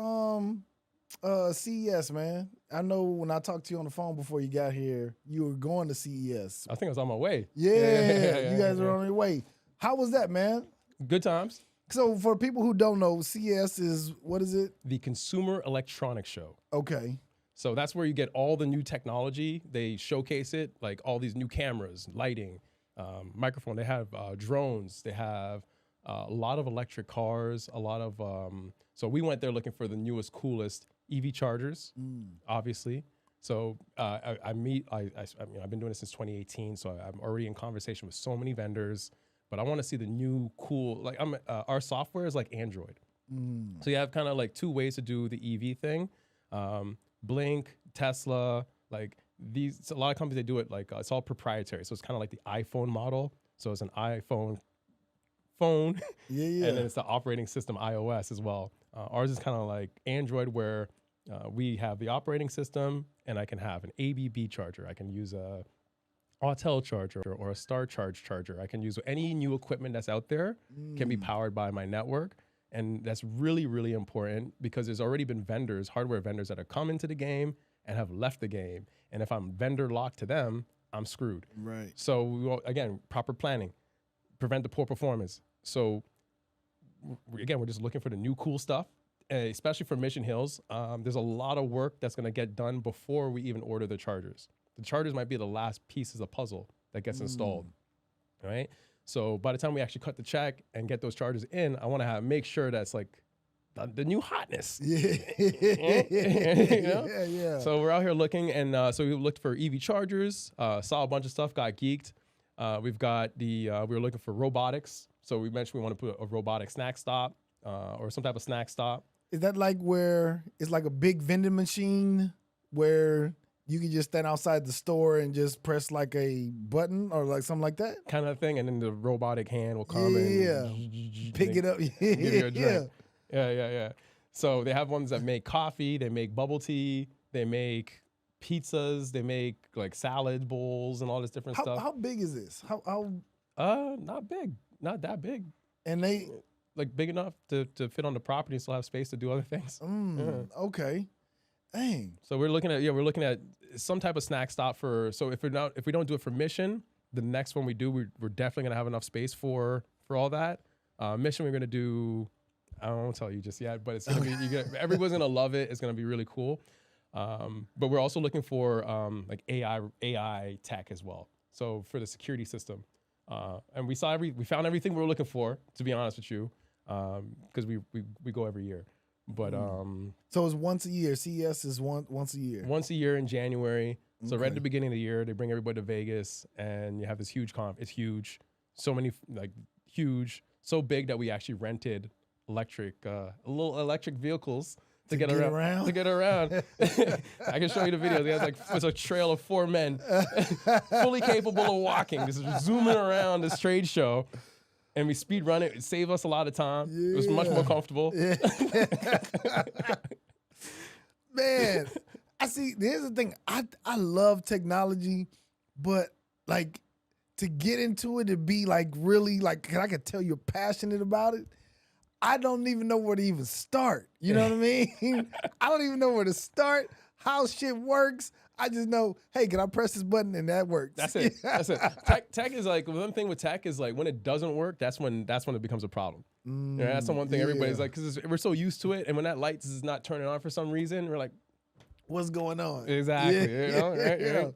CES, man. I know when I talked to you on the phone before you got here, you were going to CES. I think I was on my way. Yeah, you guys are on your way. How was that, man? Good times. So for people who don't know, CES is, what is it? The Consumer Electronics Show. Okay. So that's where you get all the new technology. They showcase it, like all these new cameras, lighting, microphone. They have drones. They have a lot of electric cars, a lot of, so we went there looking for the newest, coolest EV chargers, obviously. So I've been doing this since 2018, so I'm already in conversation with so many vendors, but I want to see the new cool, like our software is like Android. So you have kind of like two ways to do the EV thing. Blink, Tesla, like a lot of companies, they do it like, it's all proprietary. So it's kind of like the iPhone model. So it's an iPhone phone, and then it's the operating system iOS as well. Ours is kind of like Android, where we have the operating system, and I can have an ABB charger. I can use a Autel charger or a Star Charge charger. I can use any new equipment that's out there can be powered by my network. And that's really, really important because there's already been hardware vendors that have come into the game and have left the game. And if I'm vendor locked to them, I'm screwed. Right. So again, proper planning, prevent the poor performance. So again, we're just looking for the new cool stuff, especially for Mission Hills. There's a lot of work that's going to get done before we even order the chargers. The chargers might be the last piece of the puzzle that gets installed, right? So by the time we actually cut the check and get those chargers in, I want to make sure that's like the new hotness. Yeah. Yeah. So we're out here looking, and so we looked for EV chargers, saw a bunch of stuff, got geeked. We've got we were looking for robotics. So we mentioned we want to put a robotic snack stop or some type of snack stop. Is that like where it's like a big vending machine where you can just stand outside the store and just press like a button or like something like that? Kind of thing. And then the robotic hand will come and pick it up. give you a drink. Yeah. So they have ones that make coffee, they make bubble tea, they make pizzas, they make like salad bowls and all this different stuff. How big is this? How Not big. Not that big. And they like big enough to fit on the property and still have space to do other things. Okay. Dang. So we're looking at some type of snack stop so if we don't do it for Mission, the next one we do, we're definitely gonna have enough space for all that. Mission we're gonna do, I won't tell you just yet, but it's gonna be everyone's gonna love it. It's gonna be really cool. But we're also looking for like AI tech as well. So for the security system. And we found everything we were looking for, to be honest with you, because we go every year. But so it's once a year. CES is once a year. Once a year in January. So right at the beginning of the year, they bring everybody to Vegas, and you have this huge It's huge, so many huge, so big that we actually rented little electric vehicles to get around. To get around. I can show you the videos. It's a trail of 4 men, fully capable of walking, just zooming around this trade show. And we speed run it. It saved us a lot of time. Yeah. It was much more comfortable. Yeah. Man, here's the thing. I love technology, but like to get into it and be like really like, 'cause I can tell you're passionate about it. I don't even know where to even start. You know what I mean? I don't even know where to start, how shit works. I just know, hey, can I press this button and that works? That's it. That's it. Tech is like, one thing with tech is like when it doesn't work, that's when it becomes a problem. That's the one thing everybody's like, because we're so used to it. And when that light is not turning on for some reason, we're like, what's going on? Exactly. You know, right?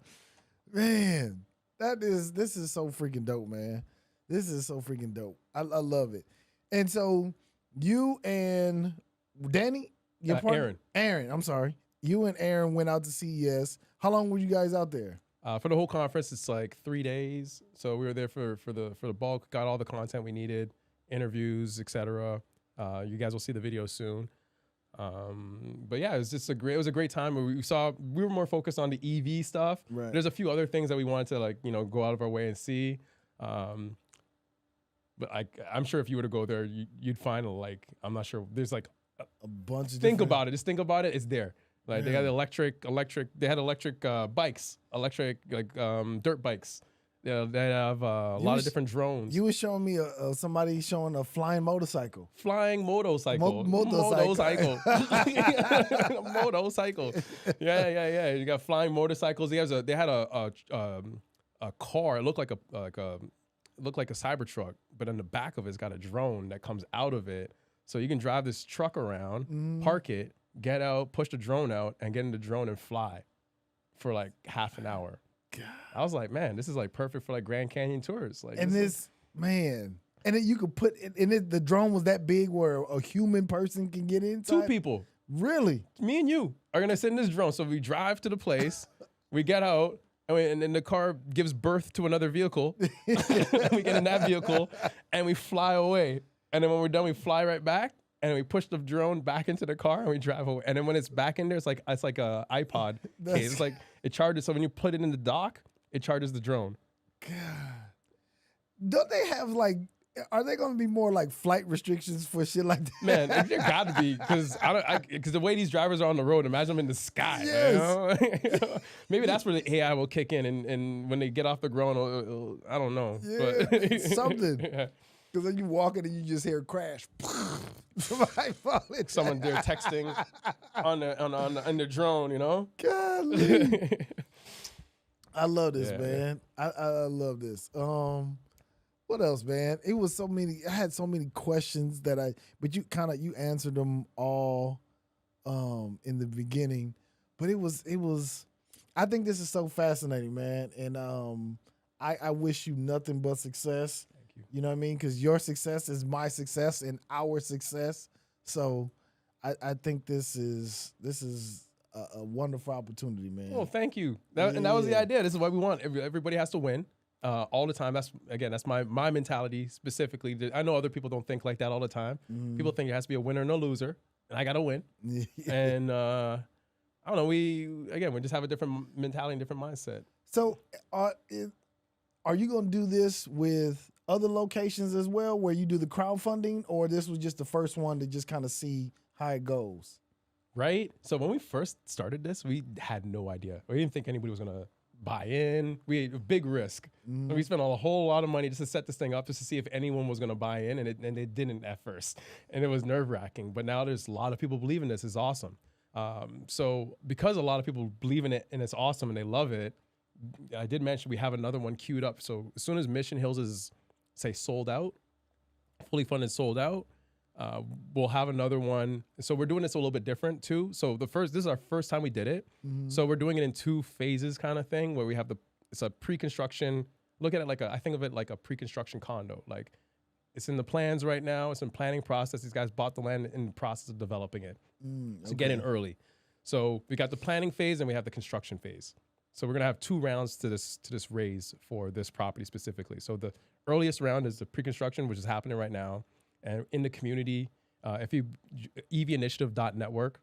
Man, this is so freaking dope, man. This is so freaking dope. I love it. And so you and Danny, your partner? Aaron, I'm sorry. You and Aaron went out to CES. How long were you guys out there? For the whole conference, it's like 3 days. So we were there for the bulk, got all the content we needed, interviews, etc. You guys will see the video soon. But yeah, it was just it was a great time. We were more focused on the EV stuff. Right. There's a few other things that we wanted to go out of our way and see. But I'm sure if you were to go there, you'd find I'm not sure. There's like a bunch of think about it. Just think about it. It's there. Like they got electric. They had electric bikes, dirt bikes. Yeah, they have a lot of different drones. You were showing me somebody showing a flying motorcycle. Flying motorcycle. Motorcycle. Motorcycle. Yeah. You got flying motorcycles. They had a car. It looked like a Cybertruck, but in the back of it's got a drone that comes out of it. So you can drive this truck around, park it, get out, push the drone out, and get in the drone and fly for like half an hour. God. I was like, man, this is like perfect for like Grand Canyon tours. Like, and man, and then you could put in it. The drone was that big where a human person can get inside. 2 people, really. Me and you are gonna sit in this drone. So we drive to the place, we get out, and then the car gives birth to another vehicle. We get in that vehicle, and we fly away. And then when we're done, we fly right back. And we push the drone back into the car and we drive away. And then when it's back in there, it's like a iPod case. It's like it charges. So when you put it in the dock, it charges the drone. God, don't they have are they going to be more like flight restrictions for shit like that? Man, there got to be because the way these drivers are on the road, imagine them in the sky. Yes. You know? Maybe that's where the AI will kick in, and when they get off the ground, I don't know. Yeah, but something. Yeah. Because then you walk in and you just hear a crash. Someone there texting on the drone, you know? Golly. I love this, man. I love this. What else, man? It was so many. I had so many questions but you answered them all in the beginning. But it was. I think this is so fascinating, man. And I wish you nothing but success. You know what I mean? Because your success is my success and our success. So I think this is a wonderful opportunity, man. Well, thank you. And that was the idea. This is what we want. Everybody has to win all the time. That's my mentality specifically. I know other people don't think like that all the time. People think it has to be a winner and a loser, and I got to win. And I don't know. We just have a different mentality and different mindset. So are you going to do this with other locations as well, where you do the crowdfunding, or this was just the first one to just kind of see how it goes? Right. So when we first started this, we had no idea. We didn't think anybody was going to buy in. We had a big risk. We spent a whole lot of money just to set this thing up, just to see if anyone was going to buy in, and they didn't at first. And it was nerve-wracking. But now there's a lot of people believing this. It's awesome. So because a lot of people believe in it and it's awesome and they love it, I did mention we have another one queued up. So as soon as Mission Hills is sold out, fully funded, sold out, we'll have another one. So we're doing this a little bit different too. So this is our first time we did it. So we're doing it in 2 phases kind of thing, where we have it's a pre-construction. Look at it I think of it like a pre-construction condo. Like it's in the plans right now. It's in planning process. These guys bought the land in the process of developing it. So get in early. So we got the planning phase and we have the construction phase. So we're gonna have 2 rounds to this raise for this property specifically. So the earliest round is the pre-construction, which is happening right now, and in the community, if you evinitiative.network.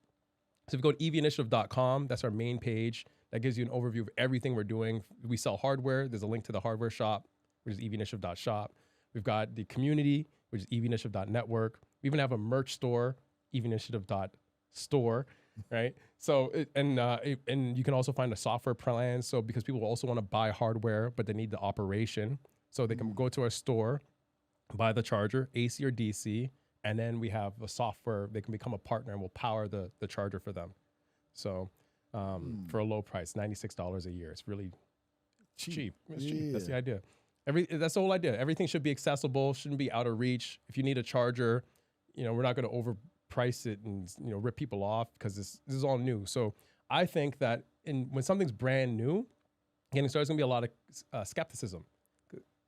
So if you go to evinitiative.com, that's our main page. That gives you an overview of everything we're doing. We sell hardware. There's a link to the hardware shop, which is evinitiative.shop. We've got the community, which is evinitiative.network. We even have a merch store, evinitiative.store, right? So, and you can also find a software plan. So because people also want to buy hardware, but they need the operation. So they can go to our store, buy the charger, AC or DC, and then we have a software. They can become a partner and we'll power the charger for them. So for a low price, $96 a year. It's really cheap. It's cheap. That's the idea. That's the whole idea. Everything should be accessible, shouldn't be out of reach. If you need a charger, we're not going to overprice it and rip people off because this is all new. So I think that when something's brand new, getting started, there's going to be a lot of skepticism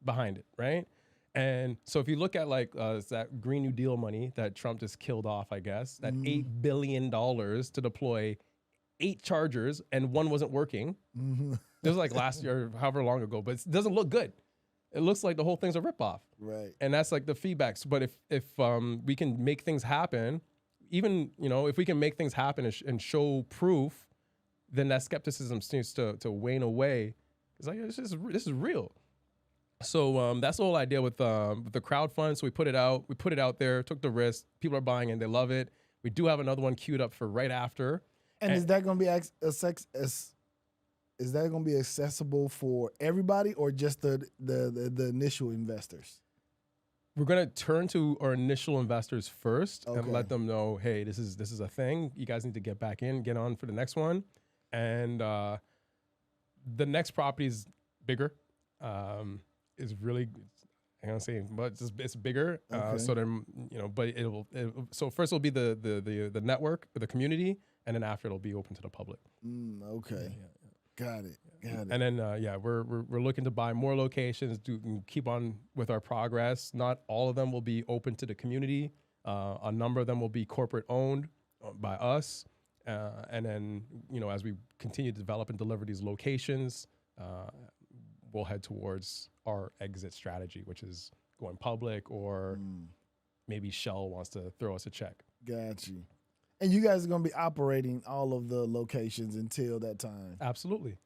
behind it, right? And so if you look at that Green New Deal money that Trump just killed off, I guess, that $8 billion to deploy 8 chargers and one wasn't working. It was like last year, however long ago, but it doesn't look good. It looks like the whole thing's a ripoff. Right. And that's like the feedbacks. But if we can make things happen, even, if we can make things happen and show proof, then that skepticism seems to wane away. It's like, this is real. So that's the whole idea with the crowdfund. So we put it out there, took the risk. People are buying it. They love it. We do have another one queued up for right after. And is that going to be is that going to be accessible for everybody or just the initial investors? We're going to turn to our initial investors first and let them know, hey, this is a thing. You guys need to get back in, get on for the next one. And the next property is bigger. Is really, I'm gonna say, but it's bigger. So then, but so first it'll be the network, the community, and then after it'll be open to the public. Okay. Got it. And then we're looking to buy more locations, keep on with our progress. Not all of them will be open to the community. A number of them will be corporate owned by us. And then, as we continue to develop and deliver these locations, we'll head towards our exit strategy, which is going public, or maybe Shell wants to throw us a check. Got you. And you guys are going to be operating all of the locations until that time. Absolutely.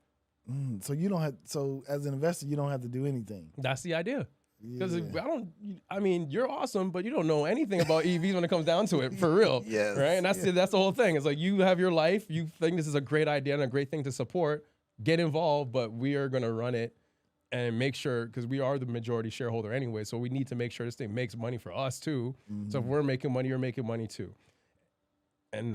So you don't have. So as an investor, you don't have to do anything. That's the idea. Because you're awesome, but you don't know anything about EVs when it comes down to it, for real. Yes. Right? And that's the whole thing. It's like, you have your life. You think this is a great idea and a great thing to support. Get involved, but we are going to run it and make sure, because we are the majority shareholder anyway, so we need to make sure this thing makes money for us too. So if we're making money, you're making money too. And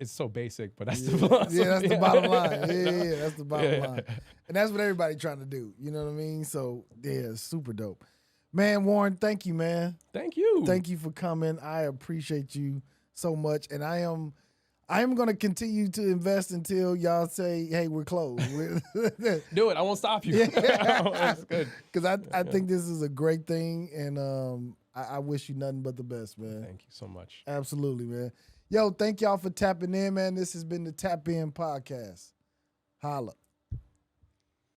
it's so basic, but that's the philosophy. Yeah, that's the bottom line. Yeah, that's the bottom line. And that's what everybody trying to do. You know what I mean? So, yeah, super dope. Man, Warren, thank you, man. Thank you. Thank you for coming. I appreciate you so much. And I am going to continue to invest until y'all say, hey, we're closed. Do it. I won't stop you. That's good. Because I think this is a great thing. And I wish you nothing but the best, man. Thank you so much. Absolutely, man. Yo, thank y'all for tapping in, man. This has been the Tap In Podcast. Holla.